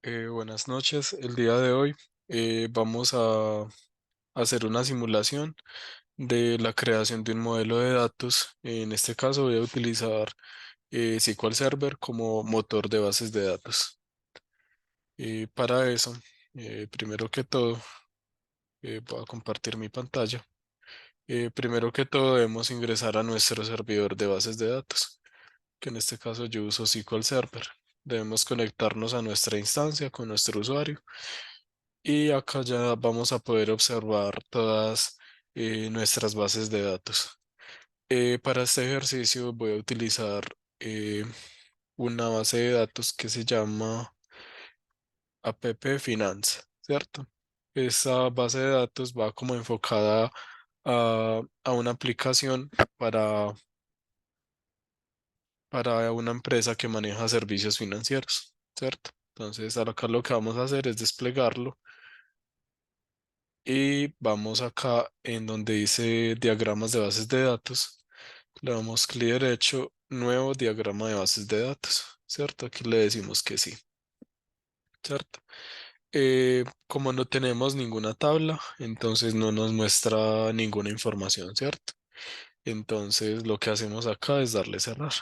Buenas noches. El día de hoy vamos a hacer una simulación de la creación de un modelo de datos. En este caso voy a utilizar SQL Server como motor de bases de datos. Para eso, primero que todo, voy a compartir mi pantalla. Primero que todo debemos ingresar a nuestro servidor de bases de datos, que en este caso yo uso SQL Server. Debemos conectarnos a nuestra instancia con nuestro usuario. Y acá ya vamos a poder observar todas nuestras bases de datos. Para este ejercicio voy a utilizar eh, una base de datos que se llama App Finance, ¿cierto? Esa base de datos va como enfocada a una aplicación para una empresa que maneja servicios financieros, ¿cierto? Entonces, acá lo que vamos a hacer es desplegarlo. Y vamos acá en donde dice diagramas de bases de datos. Le damos clic derecho, nuevo diagrama de bases de datos, ¿cierto? Aquí le decimos que sí, ¿cierto? Como no tenemos ninguna tabla, entonces no nos muestra ninguna información, ¿cierto? Entonces lo que hacemos acá es darle cerrar.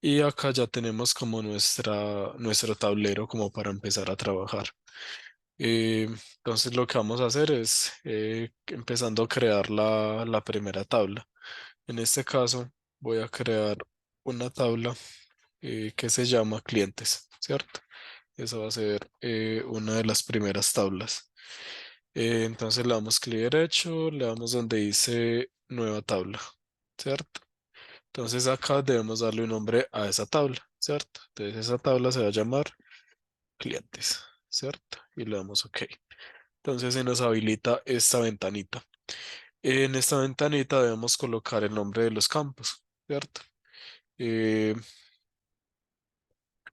Y acá ya tenemos como nuestro tablero como para empezar a trabajar. Eh, entonces lo que vamos a hacer es empezando a crear la primera tabla. En este caso voy a crear una tabla que se llama clientes, ¿cierto? Esa va a ser una de las primeras tablas. Entonces le damos clic derecho, le damos donde dice nueva tabla, ¿cierto? Entonces acá debemos darle un nombre a esa tabla, ¿cierto? Entonces esa tabla se va a llamar clientes, ¿cierto? Y le damos OK. Entonces se nos habilita esta ventanita. En esta ventanita debemos colocar el nombre de los campos, ¿cierto? Eh,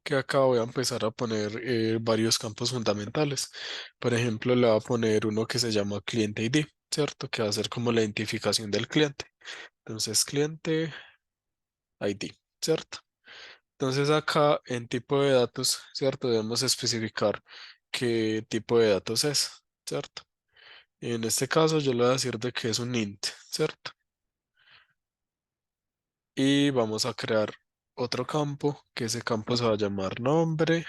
que acá voy a empezar a poner varios campos fundamentales. Por ejemplo, le voy a poner uno que se llama cliente ID, ¿cierto? Que va a ser como la identificación del cliente. Entonces, cliente ID, ¿cierto? Entonces acá en tipo de datos, ¿cierto? Debemos especificar qué tipo de datos es, ¿cierto? En este caso yo le voy a decir de que es un int, ¿cierto? Y vamos a crear otro campo, que ese campo se va a llamar nombre,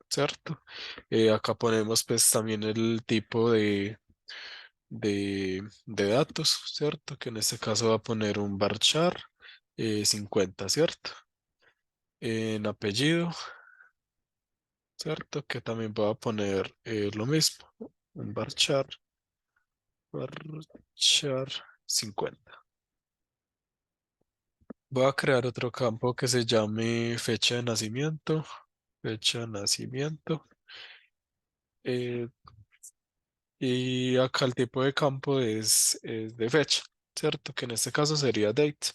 ¿cierto? Acá ponemos pues también el tipo de datos, ¿cierto? Que en este caso va a poner un varchar 50, ¿cierto? En apellido, ¿cierto? Que también voy a poner lo mismo, un varchar 50. Voy a crear otro campo que se llame fecha de nacimiento. Fecha de nacimiento. eh, y acá el tipo de campo es de fecha, ¿cierto? Que en este caso sería date.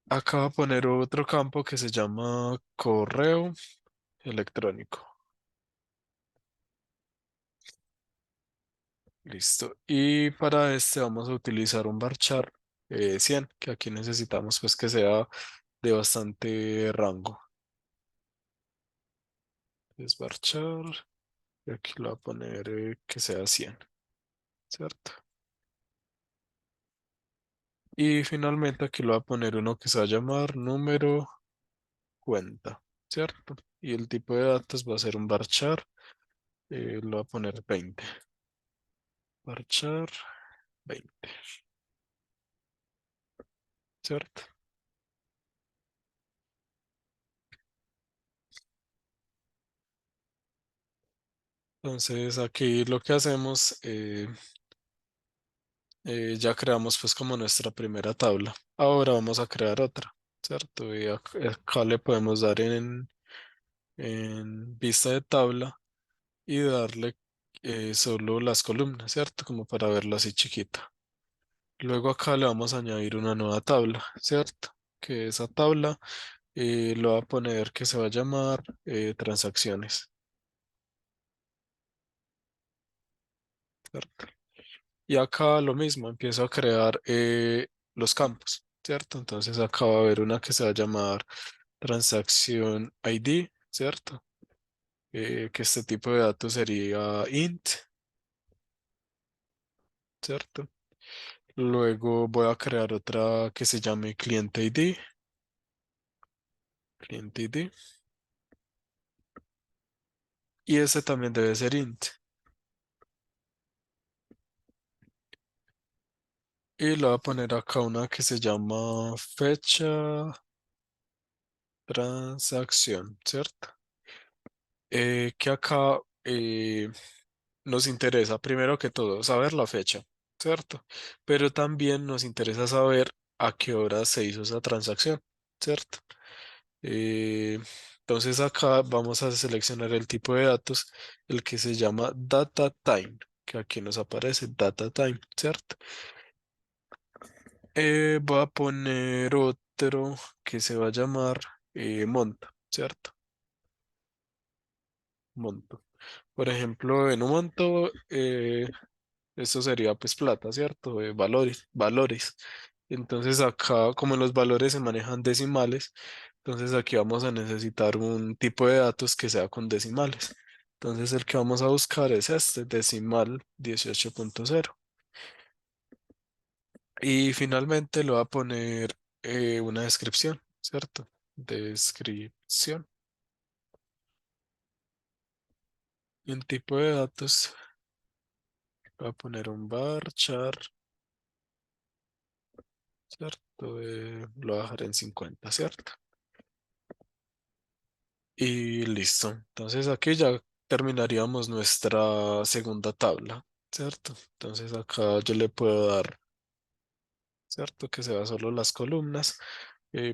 Acá voy a poner otro campo que se llama correo electrónico. Listo. Y para este vamos a utilizar un varchar 100, que aquí necesitamos pues que sea de bastante rango. Es varchar. Y aquí lo voy a poner que sea 100, ¿cierto? Y finalmente aquí lo voy a poner uno que se va a llamar número cuenta, ¿cierto? Y el tipo de datos va a ser un varchar, lo voy a poner 20. Varchar 20, ¿cierto? Entonces aquí lo que hacemos, ya creamos pues como nuestra primera tabla. Ahora vamos a crear otra, ¿cierto? Y acá le podemos dar en vista de tabla y darle solo las columnas, ¿cierto? Como para verlo así chiquita. Luego acá le vamos a añadir una nueva tabla, ¿cierto? Que esa tabla lo va a poner que se va a llamar transacciones, ¿cierto? Y acá lo mismo, empiezo a crear los campos, ¿cierto? Entonces acá va a haber una que se va a llamar transacción ID, ¿cierto? Que este tipo de datos sería int, ¿cierto? Luego voy a crear otra que se llame cliente ID, cliente ID, y ese también debe ser int. Y le voy a poner acá una que se llama fecha transacción, ¿cierto? Que acá nos interesa primero que todo saber la fecha, ¿cierto? Pero también nos interesa saber a qué hora se hizo esa transacción, ¿cierto? Eh, entonces acá vamos a seleccionar el tipo de datos, el que se llama data time, que aquí nos aparece data time, ¿cierto? Voy a poner otro que se va a llamar monto, ¿cierto? Monto. Por ejemplo, en un monto, esto sería pues plata, ¿cierto? Valores, valores. Entonces acá, como los valores se manejan decimales, entonces aquí vamos a necesitar un tipo de datos que sea con decimales. Entonces el que vamos a buscar es este, decimal 18.0. Y finalmente le voy a poner una descripción, ¿cierto? Descripción. Y un tipo de datos, voy a poner un char, ¿cierto? Lo voy a dejar en 50, ¿cierto? Y listo. Entonces aquí ya terminaríamos nuestra segunda tabla, ¿cierto? Entonces acá yo le puedo dar, ¿cierto? Que se vea solo las columnas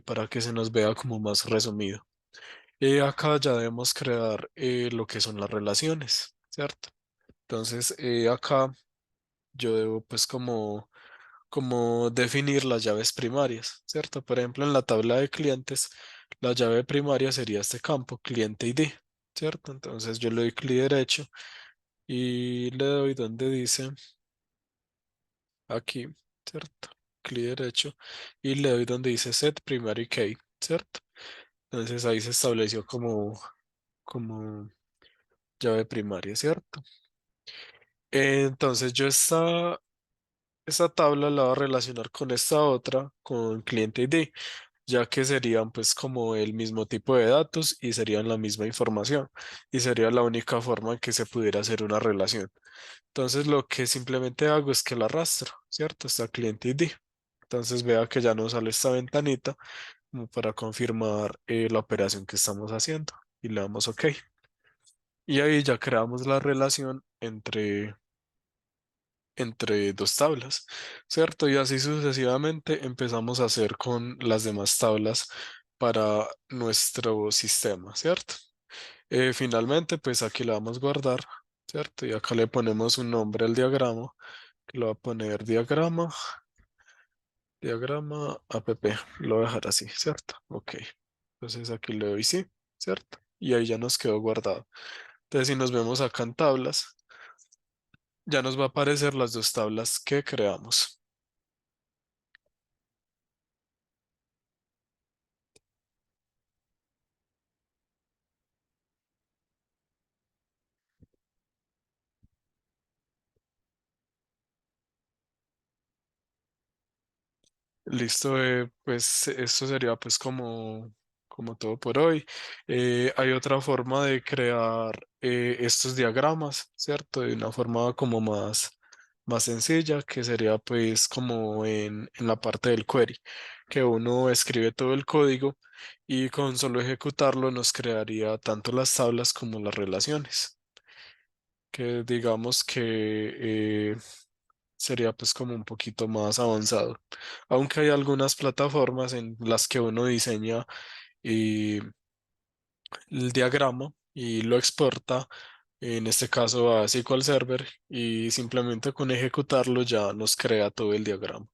para que se nos vea como más resumido. Acá ya debemos crear lo que son las relaciones, ¿cierto? Entonces acá yo debo pues como definir las llaves primarias, ¿cierto? Por ejemplo, en la tabla de clientes, la llave primaria sería este campo, cliente ID, ¿cierto? Entonces yo le doy clic derecho y le doy donde dice aquí, ¿cierto? Clic derecho y le doy donde dice set primary key, ¿cierto? Entonces ahí se estableció como llave primaria, ¿cierto? Entonces yo esta tabla la voy a relacionar con esta otra, con cliente ID, ya que serían pues como el mismo tipo de datos y serían la misma información y sería la única forma en que se pudiera hacer una relación. Entonces lo que simplemente hago es que la arrastro, ¿cierto? Está cliente ID. Entonces vea que ya nos sale esta ventanita como para confirmar la operación que estamos haciendo y le damos OK. Y ahí ya creamos la relación entre dos tablas, ¿cierto? Y así sucesivamente empezamos a hacer con las demás tablas para nuestro sistema, ¿cierto? Finalmente, pues aquí le vamos a guardar, ¿cierto? Y acá le ponemos un nombre al diagrama, que lo va a poner diagrama app, lo voy a dejar así, ¿cierto? Ok. Entonces aquí le doy sí, ¿cierto? Y ahí ya nos quedó guardado. Entonces si nos vemos acá en tablas, ya nos va a aparecer las dos tablas que creamos. Listo, pues esto sería pues como todo por hoy. Hay otra forma de crear estos diagramas, ¿cierto? De una forma como más sencilla, que sería pues como en la parte del query, que uno escribe todo el código y con solo ejecutarlo nos crearía tanto las tablas como las relaciones, que digamos que sería pues como un poquito más avanzado. Aunque hay algunas plataformas en las que uno diseña el diagrama y lo exporta, en este caso a SQL Server, y simplemente con ejecutarlo ya nos crea todo el diagrama.